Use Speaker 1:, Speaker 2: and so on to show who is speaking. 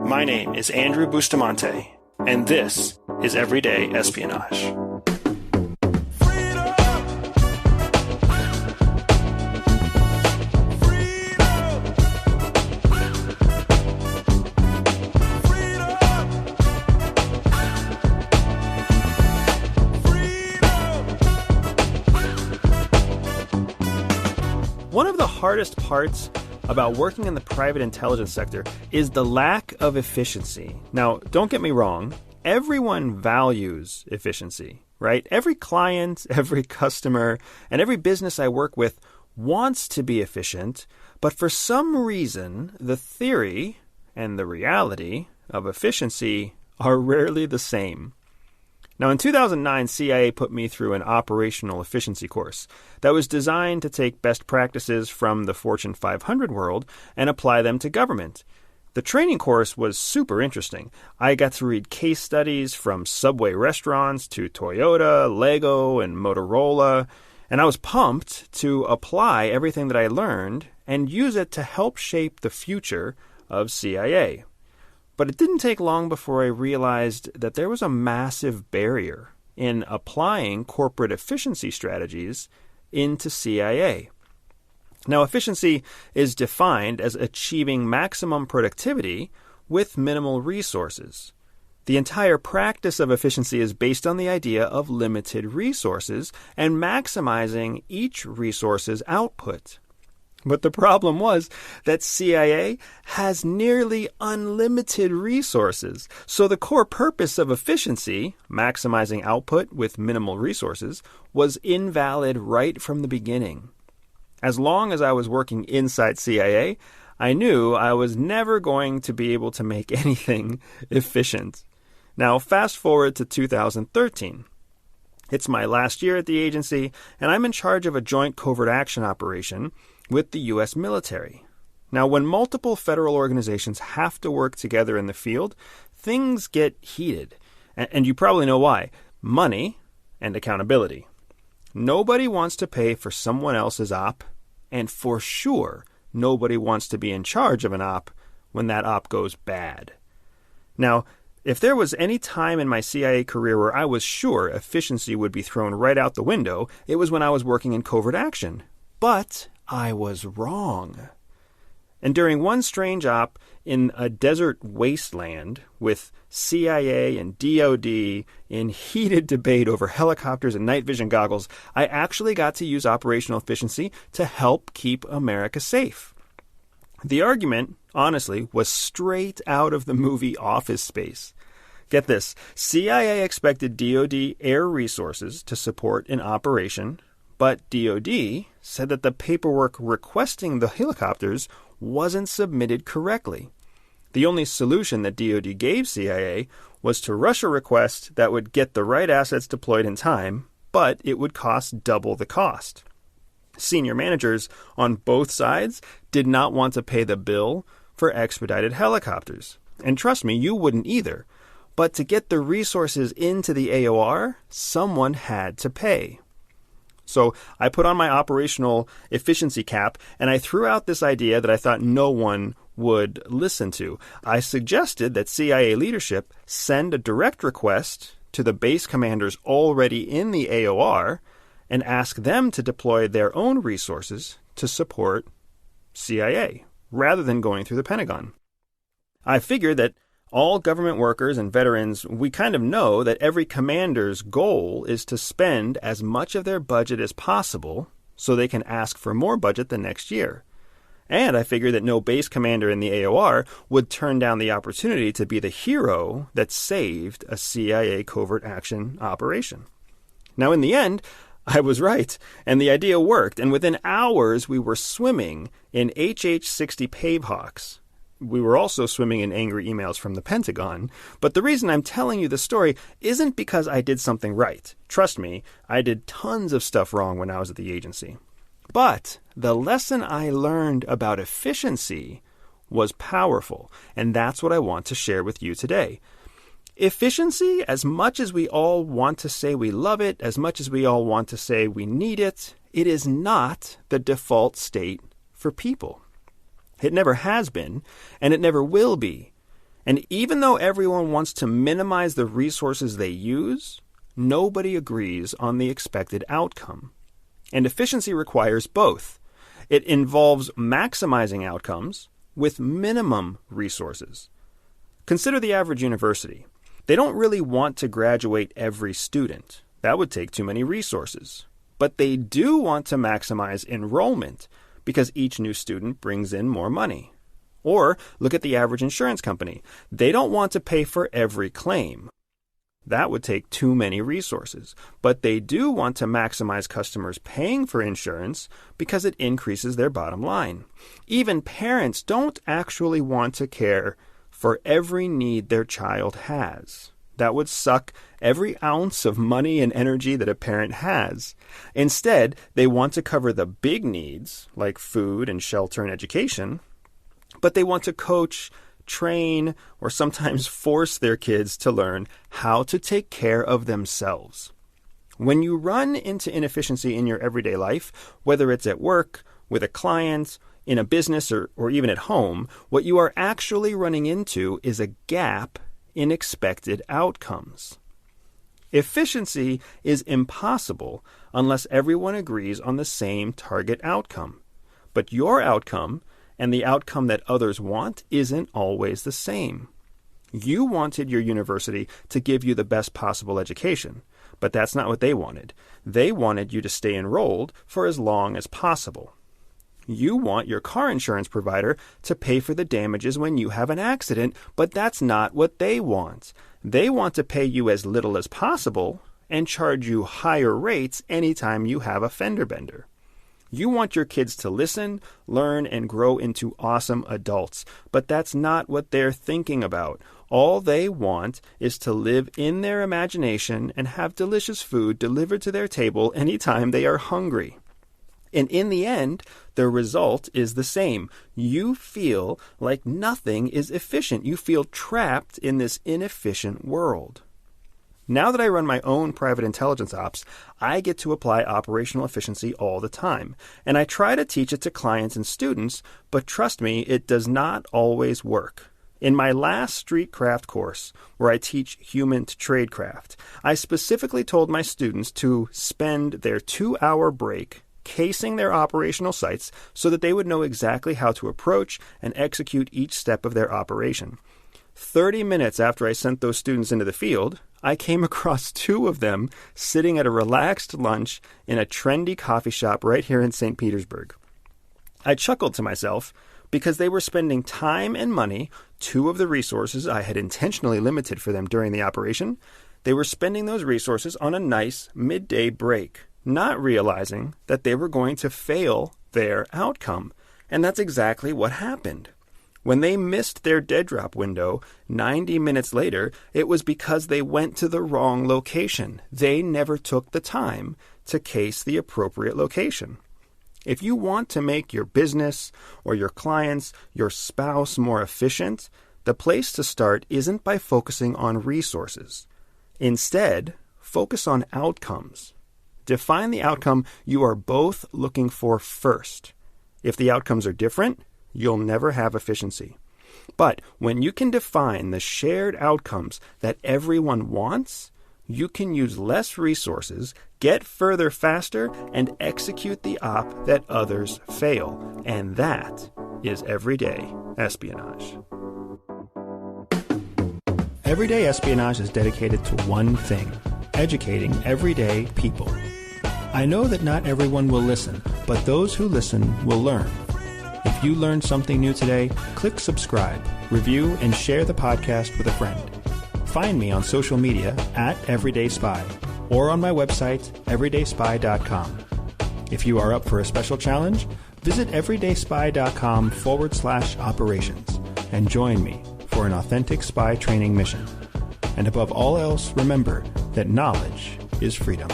Speaker 1: My name is Andrew Bustamante, and this is Everyday Espionage. One of the hardest parts about working in the private intelligence sector is the lack of efficiency. Now, don't get me wrong, everyone values efficiency, right? Every client, every customer, and every business I work with wants to be efficient, but for some reason, the theory and the reality of efficiency are rarely the same. Now, in 2009, CIA put me through an operational efficiency course that was designed to take best practices from the Fortune 500 world and apply them to government. The training course was super interesting. I got to read case studies from Subway restaurants to Toyota, Lego, and Motorola, and I was pumped to apply everything that I learned and use it to help shape the future of CIA. But it didn't take long before I realized that there was a massive barrier in applying corporate efficiency strategies into CIA. Now, efficiency is defined as achieving maximum productivity with minimal resources. The entire practice of efficiency is based on the idea of limited resources and maximizing each resource's output. But the problem was that CIA has nearly unlimited resources. So the core purpose of efficiency, maximizing output with minimal resources, was invalid right from the beginning. As long as I was working inside CIA, I knew I was never going to be able to make anything efficient. Now, fast forward to 2013. It's my last year at the agency, and I'm in charge of a joint covert action operation with the U.S. military. Now, when multiple federal organizations have to work together in the field, things get heated. And you probably know why. Money and accountability. Nobody wants to pay for someone else's op, and for sure, nobody wants to be in charge of an op when that op goes bad. Now, if there was any time in my CIA career where I was sure efficiency would be thrown right out the window, it was when I was working in covert action. But I was wrong. And during one strange op in a desert wasteland with CIA and DoD in heated debate over helicopters and night vision goggles, I actually got to use operational efficiency to help keep America safe. The argument, honestly, was straight out of the movie Office Space. Get this, CIA expected DoD air resources to support an operation, but DoD said that the paperwork requesting the helicopters wasn't submitted correctly. The only solution that DoD gave CIA was to rush a request that would get the right assets deployed in time, but it would cost double the cost. Senior managers on both sides did not want to pay the bill for expedited helicopters. And trust me, you wouldn't either. But to get the resources into the AOR, someone had to pay. So I put on my operational efficiency cap, and I threw out this idea that I thought no one would listen to. I suggested that CIA leadership send a direct request to the base commanders already in the AOR and ask them to deploy their own resources to support CIA, rather than going through the Pentagon. I figured that all government workers and veterans, we kind of know that every commander's goal is to spend as much of their budget as possible so they can ask for more budget the next year. And I figured that no base commander in the AOR would turn down the opportunity to be the hero that saved a CIA covert action operation. Now, in the end, I was right, and the idea worked, and within hours we were swimming in HH-60 Pavehawks. We were also swimming in angry emails from the Pentagon. But the reason I'm telling you the story isn't because I did something right. Trust me, I did tons of stuff wrong when I was at the agency. But the lesson I learned about efficiency was powerful, and that's what I want to share with you today. Efficiency, as much as we all want to say we love it, as much as we all want to say we need it, it is not the default state for people. It never has been, and it never will be. And even though everyone wants to minimize the resources they use, nobody agrees on the expected outcome. And efficiency requires both. It involves maximizing outcomes with minimum resources. Consider the average university. They don't really want to graduate every student. That would take too many resources. But they do want to maximize enrollment because each new student brings in more money. Or look at the average insurance company. They don't want to pay for every claim. That would take too many resources. But they do want to maximize customers paying for insurance because it increases their bottom line. Even parents don't actually want to care for every need their child has. That would suck every ounce of money and energy that a parent has. Instead, they want to cover the big needs, like food and shelter and education, but they want to coach, train, or sometimes force their kids to learn how to take care of themselves. When you run into inefficiency in your everyday life, whether it's at work, with a client, in a business, or even at home, what you are actually running into is a gap in expected outcomes. Efficiency is impossible unless everyone agrees on the same target outcome. But your outcome and the outcome that others want isn't always the same. You wanted your university to give you the best possible education, but that's not what they wanted. They wanted you to stay enrolled for as long as possible. You want your car insurance provider to pay for the damages when you have an accident, but that's not what they want. They want to pay you as little as possible and charge you higher rates anytime you have a fender bender. You want your kids to listen, learn, and grow into awesome adults, but that's not what they're thinking about. All they want is to live in their imagination and have delicious food delivered to their table anytime they are hungry. And in the end, the result is the same. You feel like nothing is efficient. You feel trapped in this inefficient world. Now that I run my own private intelligence ops, I get to apply operational efficiency all the time. And I try to teach it to clients and students, but trust me, it does not always work. In my last Streetcraft course, where I teach human to Tradecraft, I specifically told my students to spend their 2-hour break casing their operational sites so that they would know exactly how to approach and execute each step of their operation. 30 minutes after I sent those students into the field, I came across 2 of them sitting at a relaxed lunch in a trendy coffee shop right here in St. Petersburg. I chuckled to myself because they were spending time and money, 2 of the resources I had intentionally limited for them during the operation. They were spending those resources on a nice midday break, not realizing that they were going to fail their outcome. And that's exactly what happened. When they missed their dead drop window 90 minutes later, it was because they went to the wrong location. They never took the time to case the appropriate location. If you want to make your business or your clients, your spouse more efficient, the place to start isn't by focusing on resources. Instead, focus on outcomes. Define the outcome you are both looking for first. If the outcomes are different, you'll never have efficiency. But when you can define the shared outcomes that everyone wants, you can use less resources, get further faster, and execute the op that others fail. And that is everyday espionage. Everyday Espionage is dedicated to one thing: educating everyday people. I know that not everyone will listen, but those who listen will learn. If you learned something new today, click subscribe, review, and share the podcast with a friend. Find me on social media at Everyday Spy or on my website, everydayspy.com. If you are up for a special challenge, visit everydayspy.com/operations and join me for an authentic spy training mission. And above all else, remember that knowledge is freedom.